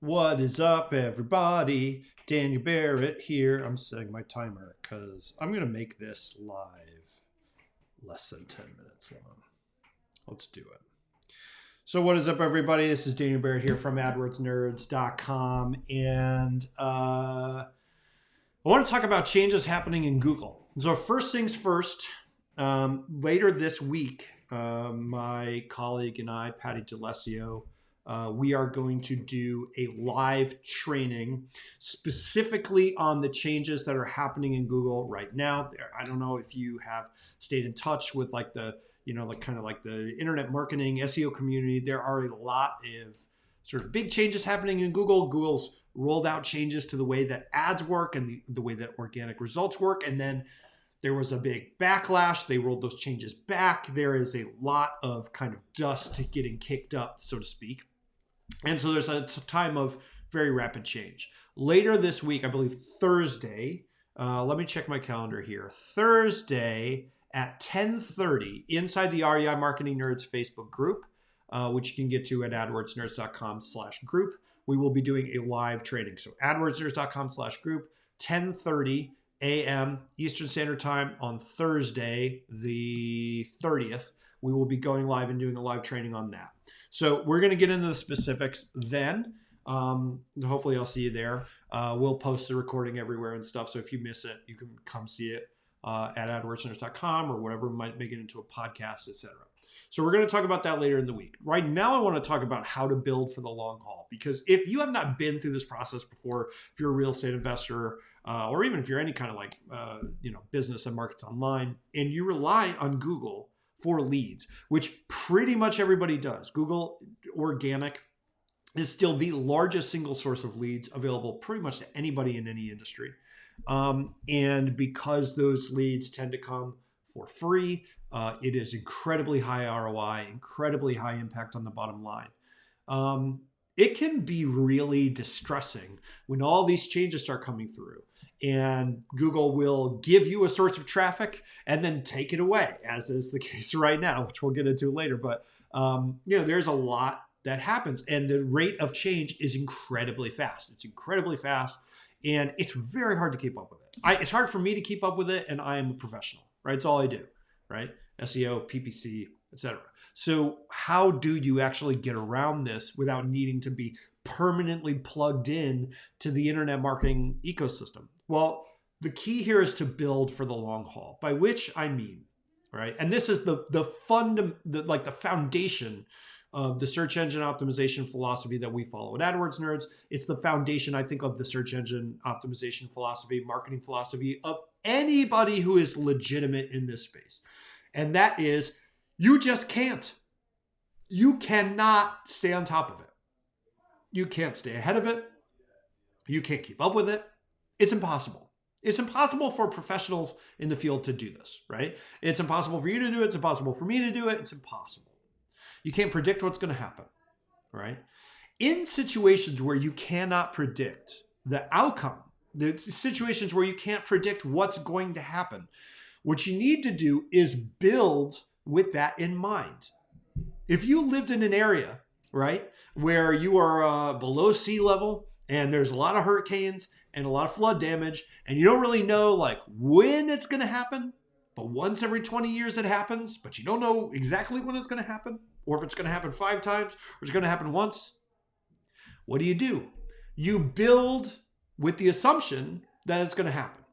What is up, everybody? Daniel Barrett here. I'm setting my timer because I'm going to make this live less than 10 minutes long. Let's do it. So what is up, everybody? This is Daniel Barrett here from AdWordsNerds.com. And I want to talk about changes happening in Google. So first things first, later this week, my colleague and I, Patty DeLessio, we are going to do a live training specifically on the changes that are happening in Google right now. I don't know if you have stayed in touch with like the, kind of like the internet marketing SEO community. There are a lot of sort of big changes happening in Google. Google's rolled out changes to the way that ads work and the way that organic results work. And then there was a big backlash. They rolled those changes back. There is a lot of kind of dust getting kicked up, so to speak. And so there's a time of very rapid change. Later this week, I believe Thursday, let me check my calendar here. Thursday at 10:30 inside the REI Marketing Nerds Facebook group, which you can get to at adwordsnerds.com/group. We will be doing a live training. So adwordsnerds.com/group, 10:30 a.m. Eastern Standard Time on Thursday, the 30th. We will be going live and doing a live training on that. So we're going to get into the specifics then. Hopefully I'll see you there. We'll post the recording everywhere and stuff. So if you miss it, you can come see it at adwordsnerds.com or whatever, might make it into a podcast, etc. So we're going to talk about that later in the week. Right now, I want to talk about how to build for the long haul. Because if you have not been through this process before, if you're a real estate investor, or even if you're any kind of like, business and markets online, and you rely on Google for leads, which pretty much everybody does. Google Organic is still the largest single source of leads available pretty much to anybody in any industry. And because those leads tend to come for free, it is incredibly high ROI, incredibly high impact on the bottom line. It can be really distressing when all these changes start coming through. And Google will give you a source of traffic and then take it away, as is the case right now, which we'll get into later. But, there's a lot that happens. And the rate of change is incredibly fast. It's incredibly fast. And it's very hard to keep up with it. It's hard for me to keep up with it. And I am a professional, right? It's all I do, right? SEO, PPC, etc. So how do you actually get around this without needing to be permanently plugged in to the internet marketing ecosystem? Well, the key here is to build for the long haul, by which I mean, right? And this is the foundation of the search engine optimization philosophy that we follow at AdWords Nerds. It's the foundation, I think, of the search engine optimization philosophy, marketing philosophy of anybody who is legitimate in this space. And that is, you just can't. You cannot stay on top of it. You can't stay ahead of it. You can't keep up with it. It's impossible. It's impossible for professionals in the field to do this, right? It's impossible for you to do it. It's impossible for me to do it. It's impossible. You can't predict what's going to happen, right? In situations where you cannot predict the outcome, the situations where you can't predict what's going to happen, what you need to do is build with that in mind. If you lived in an area, right, where you are below sea level and there's a lot of hurricanes and a lot of flood damage, and you don't really know like when it's going to happen, but once every 20 years it happens, but you don't know exactly when it's going to happen, or if it's going to happen 5 times, or it's going to happen once, what do? You build with the assumption that it's going to happen.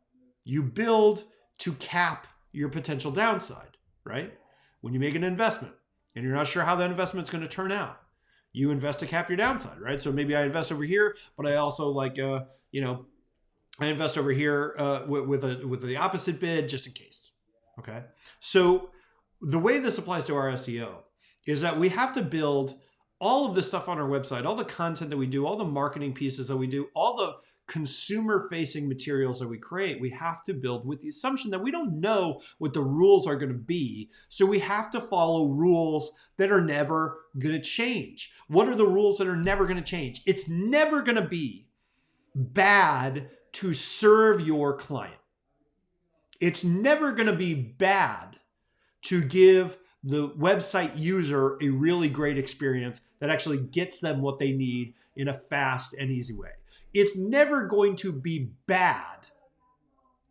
You build to cap your potential downside, right? When you make an investment and you're not sure how that investment's going to turn out, you invest to cap your downside, right? So maybe I invest over here, but I also I invest over here with the opposite bid just in case. Okay. So the way this applies to our SEO is that we have to build all of the stuff on our website, all the content that we do, all the marketing pieces that we do, all the consumer-facing materials that we create, we have to build with the assumption that we don't know what the rules are going to be. So we have to follow rules that are never going to change. What are the rules that are never going to change? It's never going to be bad to serve your client. It's never going to be bad to give the website user a really great experience that actually gets them what they need in a fast and easy way. It's never going to be bad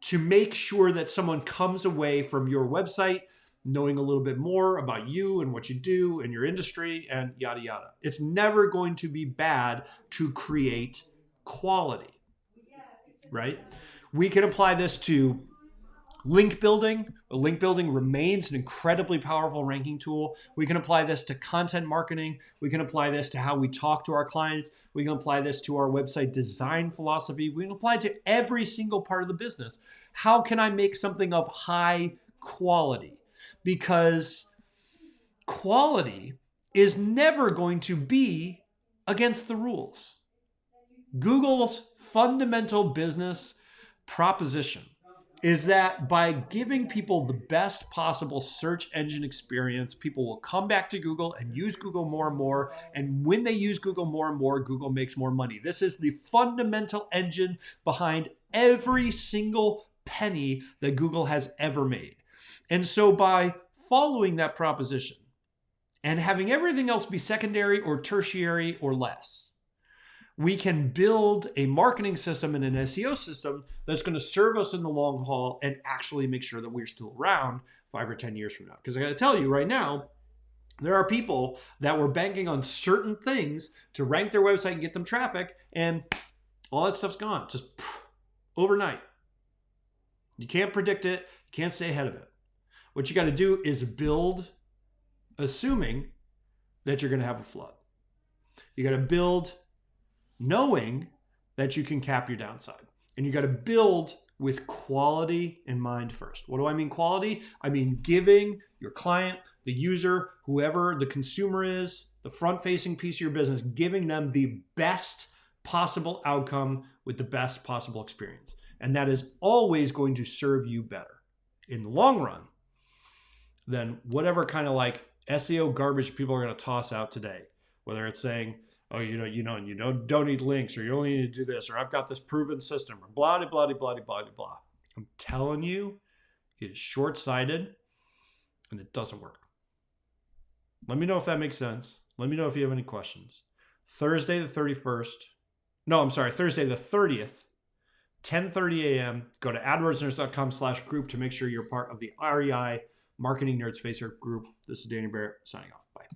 to make sure that someone comes away from your website knowing a little bit more about you and what you do and your industry and yada, yada. It's never going to be bad to create quality, right? We can apply this to link building. Link building remains an incredibly powerful ranking tool. We can apply this to content marketing. We can apply this to how we talk to our clients. We can apply this to our website design philosophy. We can apply it to every single part of the business. How can I make something of high quality? Because quality is never going to be against the rules. Google's fundamental business proposition is that by giving people the best possible search engine experience, people will come back to Google and use Google more and more. And when they use Google more and more, Google makes more money. This is the fundamental engine behind every single penny that Google has ever made. And so by following that proposition and having everything else be secondary or tertiary or less, we can build a marketing system and an SEO system that's going to serve us in the long haul and actually make sure that we're still around 5 or 10 years from now. Because I got to tell you right now, there are people that were banking on certain things to rank their website and get them traffic, and all that stuff's gone just overnight. You can't predict it. You can't stay ahead of it. What you got to do is build assuming that you're going to have a flood. You got to build knowing that you can cap your downside. And you got to build with quality in mind first. What do I mean quality? I mean giving your client, the user, whoever the consumer is, the front-facing piece of your business, giving them the best possible outcome with the best possible experience. And that is always going to serve you better in the long run than whatever kind of like SEO garbage people are going to toss out today. Whether it's saying, oh, don't need links, or you only need to do this, or I've got this proven system, or blah, blah, blah, blah, blah, blah. I'm telling you, it is short-sighted and it doesn't work. Let me know if that makes sense. Let me know if you have any questions. Thursday the 30th, 10:30 a.m. Go to adwordsnerds.com/group to make sure you're part of the REI Marketing Nerds Facebook group. This is Daniel Barrett signing off. Bye.